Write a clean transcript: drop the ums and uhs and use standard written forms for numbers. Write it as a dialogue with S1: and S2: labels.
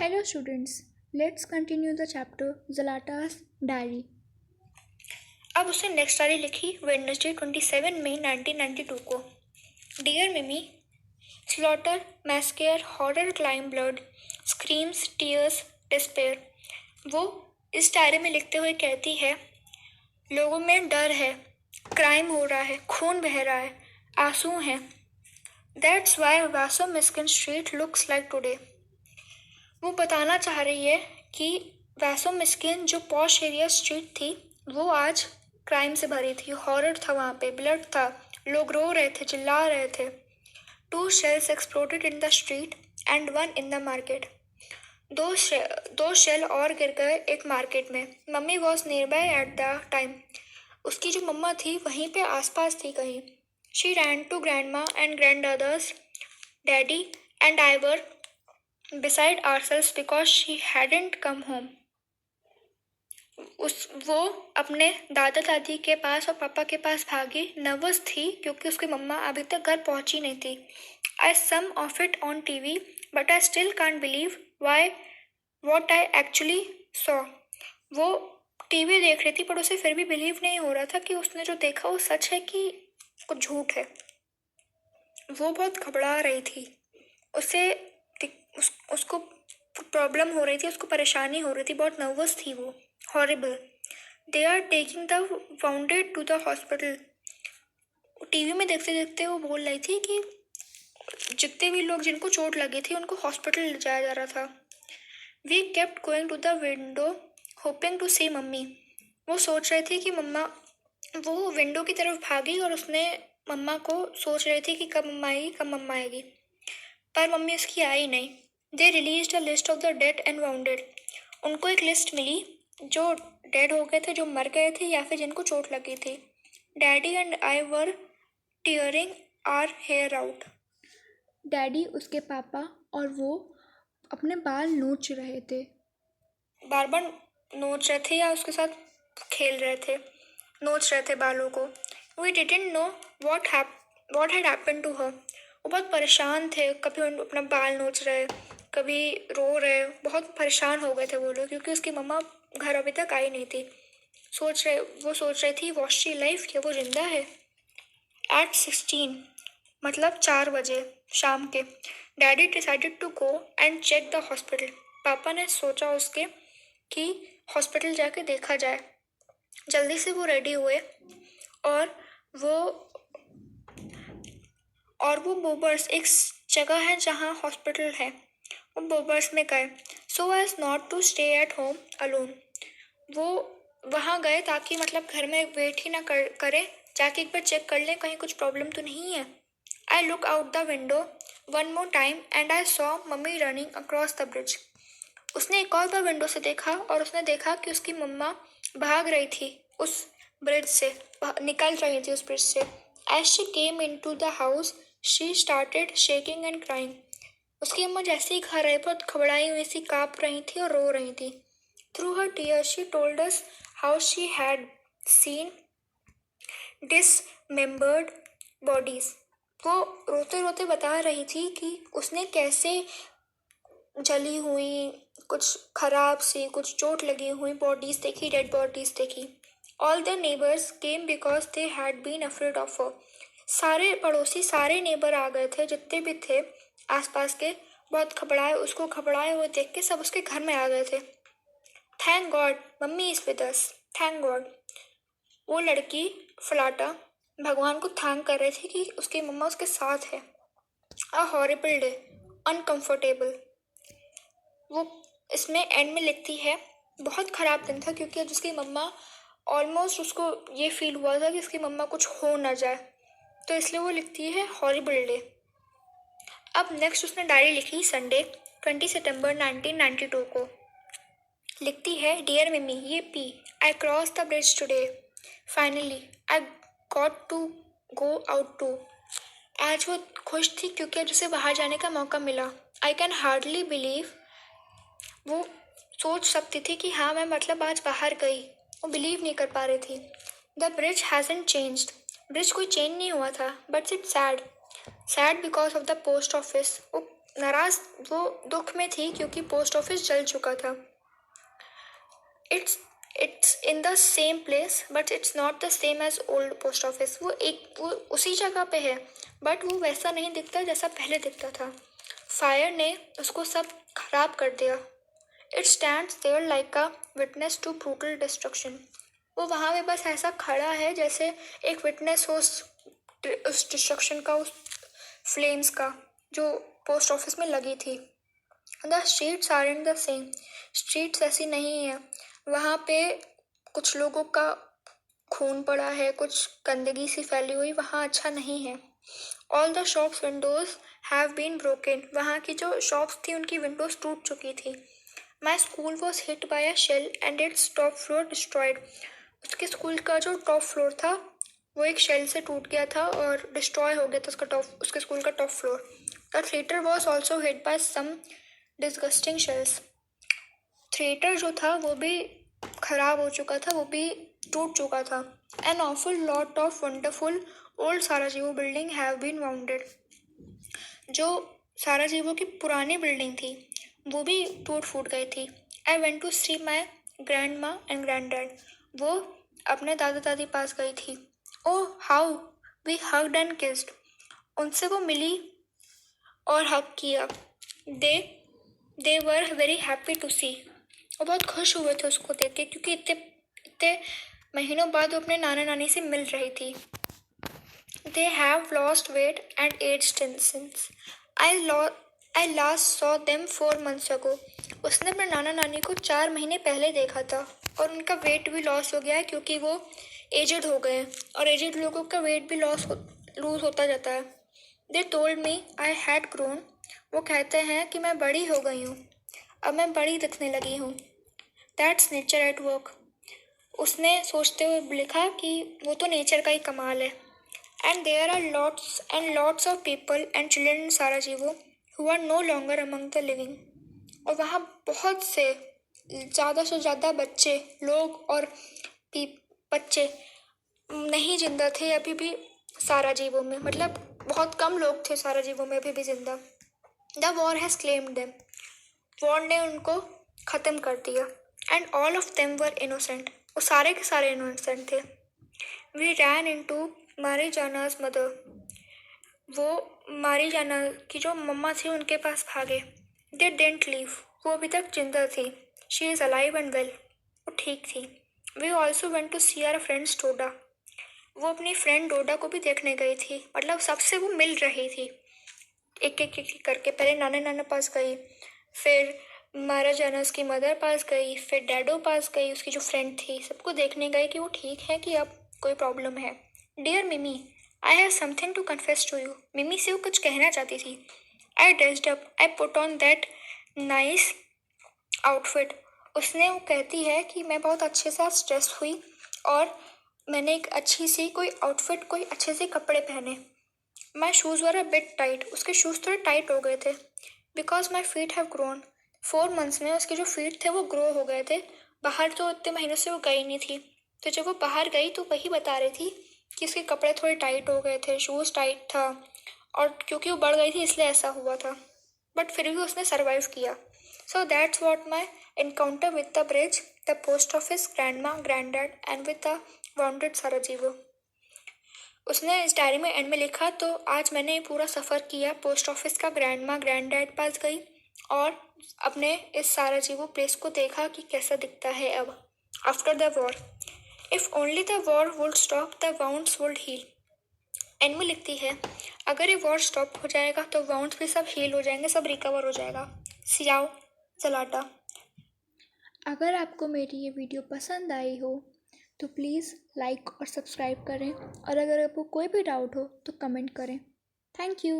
S1: Hello students, let's continue the chapter Zalata's diary.
S2: अब उसने next diary लिखी Wednesday 27 मई 1992 को। डियर मिमी, slaughter, massacre, horror, climb, blood, screams, tears, despair. वो इस डायरी में लिखते हुए कहती है, लोगों में डर है, क्राइम हो रहा है, खून बह रहा है, आंसू हैं। दैट्स वाई वासो Miskin street looks like today. वो बताना चाह रही है कि वैसो मिस्किन जो पॉश एरिया स्ट्रीट थी वो आज क्राइम से भरी थी। हॉरर था, वहाँ पे ब्लड था, लोग रो रहे थे, चिल्ला रहे थे। 2 shells exploded in the street and 1 in the market. दो शेल और गिर गए एक मार्केट में। Mummy was near by at the time. उसकी जो मम्मा थी वहीं पे आसपास थी कहीं। She ran to grandma and grand दादास, daddy and I were beside ourselves because she hadn't come home. वो अपने दादा दादी के पास और पापा के पास भागी। नर्वस थी क्योंकि उसकी मम्मा अभी तक घर पहुंची नहीं थी। I some of it on TV, but I still can't believe what I actually saw. वो टीवी देख रही थी पर उसे फिर भी बिलीव नहीं हो रहा था कि उसने जो देखा वो सच है कि कुछ झूठ है। वो बहुत घबरा रही थी। उसको प्रॉब्लम हो रही थी, उसको परेशानी हो रही थी, बहुत नर्वस थी वो। Horrible. They are taking the wounded to the hospital. TV में देखते देखते वो बोल रही थी कि जितने भी लोग जिनको चोट लगी थी उनको हॉस्पिटल ले जाया जा रहा था। We kept going to the window hoping to see mummy. वो सोच रही थी कि मम्मा, वो विंडो की तरफ भागी और उसने मम्मा को सोच रही थी कि कब मम्मा आएगी, पर मम्मी उसकी आई नहीं। They release a list of the dead and bounded. उनको एक लिस्ट मिली जो डेड हो गए थे, जो मर गए थे या फिर जिनको चोट लगी थी। Daddy and I were tearing our hair out.
S1: Daddy, उसके पापा और वो अपने बाल नोच रहे थे।
S2: बार बार नोच रहे थे या उसके साथ खेल रहे थे, नोच रहे थे बालों को। We didn't know what had happened to her. वो बहुत परेशान थे, कभी अपना बाल नोच रहे, कभी रो रहे। बहुत परेशान हो गए थे वो लोग क्योंकि उसकी मम्मा घर अभी तक आई नहीं थी। वो सोच रही थी, वॉज शी लाइफ, क्या वो जिंदा है। एट 16, मतलब 4 बजे शाम के, daddy decided to go and check the hospital. पापा ने सोचा उसके कि हॉस्पिटल जाके देखा जाए। जल्दी से वो रेडी हुए और वो बोबर्स, एक जगह है जहाँ हॉस्पिटल है, वो बोबर्स में गए। So as not to stay at home alone. वो वहाँ गए ताकि मतलब घर में वेट ही ना करें, जाके एक बार चेक कर लें कहीं कुछ प्रॉब्लम तो नहीं है। I look out the window one more time and I saw mummy running across the bridge. उसने एक और बार विंडो से देखा और उसने देखा कि उसकी मम्मा भाग रही थी उस ब्रिज से, निकल रही थी उस ब्रिज से। As she came into the house she started shaking and crying. उसकी अम्मा जैसे ही घर आई बहुत घबराई हुई सी, काँप रही थी और रो रही थी। Through her tears she told us how she had seen dismembered bodies. वो रोते रोते बता रही थी कि उसने कैसे जली हुई, कुछ खराब सी, कुछ चोट लगी हुई बॉडीज देखी, डेड बॉडीज देखी। All the neighbours came because they had been afraid of her. सारे पड़ोसी, सारे नेबर आ गए थे, जितने भी थे आसपास के, बहुत घबराए हुए देख के सब उसके घर में आ गए थे। Thank God mummy is with us, thank God. वो लड़की फ्लाटा भगवान को थैंक कर रही थी कि उसकी मम्मा उसके साथ है। A horrible day, uncomfortable. वो इसमें एंड में लिखती है, बहुत ख़राब दिन था क्योंकि जिसकी मम्मा, ऑलमोस्ट उसको ये फील हुआ था कि उसकी मम्मा कुछ हो ना जाए, तो इसलिए वो लिखती है हॉरिबल डे। अब नेक्स्ट उसने डायरी लिखी संडे 20 सितंबर 1992 को। लिखती है, dear mummy, yippee, I cross the bridge today, finally I got to go out too. आज वो खुश थी क्योंकि आज उसे बाहर जाने का मौका मिला। I can hardly believe. वो सोच सकती थी कि हाँ मैं मतलब आज बाहर गई, वो बिलीव नहीं कर पा रही थी। The bridge hasn't changed. Bridge कोई चेंज नहीं हुआ था, but it's sad because of the post office. वो नाराज़, वो दुख में थी क्योंकि पोस्ट ऑफिस जल चुका था। It's in the same place but it's not the same as old post office. वो उसी जगह पे है बट वो वैसा नहीं दिखता जैसा पहले दिखता था। फायर ने उसको सब खराब कर दिया। It stands there like a witness to brutal destruction. वो वहाँ पे बस ऐसा खड़ा है जैसे एक विटनेस हो उस डिस्ट्रक्शन का, उस फ्लेम्स का जो पोस्ट ऑफिस में लगी थी। The streets are in the same. Streets ऐसी नहीं है। वहाँ पे कुछ लोगों का खून पड़ा है, कुछ गंदगी सी फैली हुई, वहाँ अच्छा नहीं है। All the shops windows have been broken. वहाँ की जो शॉप्स थी उनकी विंडोज टूट चुकी थी। My school was hit by a shell and its top floor destroyed. उसके स्कूल का जो टॉप फ्लोर था वो एक शेल से टूट गया था और डिस्ट्रॉय हो गया था उसके स्कूल का top floor. The theatre was also hit by some disgusting shells. Theatre जो था वो भी खराब हो चुका था, वो भी टूट चुका था। An awful lot of wonderful old Sarajevo building have been wounded. जो साराजीवो की पुरानी बिल्डिंग थी वो भी टूट फूट गई थी। I went to see my grandma and grandad. वो अपने दादा दादी पास गई थी। Oh how we hugged and kissed. उनसे वो मिली और हग किया। They were very happy to see. वो बहुत खुश हुए थे उसको देख के क्योंकि इतने इतने महीनों बाद वो अपने नाना नानी से मिल रही थी। They have lost weight and aged since. I last saw them 4 months ago. उसने अपने नाना नानी को 4 महीने पहले देखा था और उनका वेट भी लॉस हो गया है क्योंकि वो एजड हो गए हैं और एजड लोगों का वेट भी लूज होता जाता है। They told me I had grown. वो कहते हैं कि मैं बड़ी हो गई हूँ, अब मैं बड़ी दिखने लगी हूँ। That's nature at work. उसने सोचते हुए लिखा कि वो तो नेचर का ही कमाल है। And there are lots and lots of people and children in Sarajevo who are no longer among the living. और वहाँ बहुत से ज़्यादा बच्चे लोग और बच्चे नहीं जिंदा थे अभी भी साराजीवो में। मतलब बहुत कम लोग थे साराजीवो में अभी भी जिंदा। The war has claimed them. War ने उनको ख़त्म कर दिया। And all of them were innocent. वो सारे के सारे इनोसेंट थे। We ran into Marijana's mother. वो मारीजाना की जो मम्मा थी उनके पास भागे। They didn't leave. वो अभी तक जिंदा थी। She is alive and well. वो ठीक थी। We also went to see our friends Doda. वो अपनी फ्रेंड डोडा को भी देखने गई थी। मतलब सबसे वो मिल रही थी एक करके। पहले नाना नाना पास गई, फिर माराजाना उसकी मदर पास गई, फिर डैडो पास गई, उसकी जो फ्रेंड थी सबको देखने गई कि वो ठीक है कि अब कोई प्रॉब्लम है। Dear Mimi, I have something to confess to you. Mimi से वो कुछ कहना चाहती थी। I dressed up, I put on that nice outfit. उसने वो कहती है कि मैं बहुत अच्छे से ड्रेस हुई और मैंने एक अच्छी सी कोई आउटफिट, कोई अच्छे से कपड़े पहने। माई shoes were a bit tight. उसके शूज़ थोड़े टाइट हो गए थे। Because my feet have grown. 4 months में उसके जो फीट थे वो ग्रो हो गए थे। बाहर तो इतने महीनों से वो गई नहीं थी, तो जब वो बाहर गई तो वही बता रही थी कि उसके कपड़े थोड़े टाइट हो गए थे, शूज़ टाइट था और क्योंकि वो बढ़ गई थी इसलिए ऐसा हुआ था। बट फिर भी उसने सर्वाइव किया। So that's what my encounter with the bridge, the post office, grandma, grandad and with the wounded Sarajevo. उसने इस डायरी में एंड में लिखा, तो आज मैंने पूरा सफ़र किया। पोस्ट ऑफिस का, ग्रैंड माँ ग्रैंड डैड पास गई और अपने इस साराजीवो प्लेस को देखा कि कैसा दिखता है अब after the war. If only the war would stop the wounds would heal. End में लिखती है अगर ये वॉर स्टॉप हो जाएगा तो वाउंड्स भी सब हील हो जाएंगे, सब रिकवर हो जाएगा। सियाओ जलाटा।
S1: अगर आपको मेरी ये वीडियो पसंद आई हो तो प्लीज़ लाइक और सब्सक्राइब करें और अगर आपको कोई भी डाउट हो तो कमेंट करें। Thank you.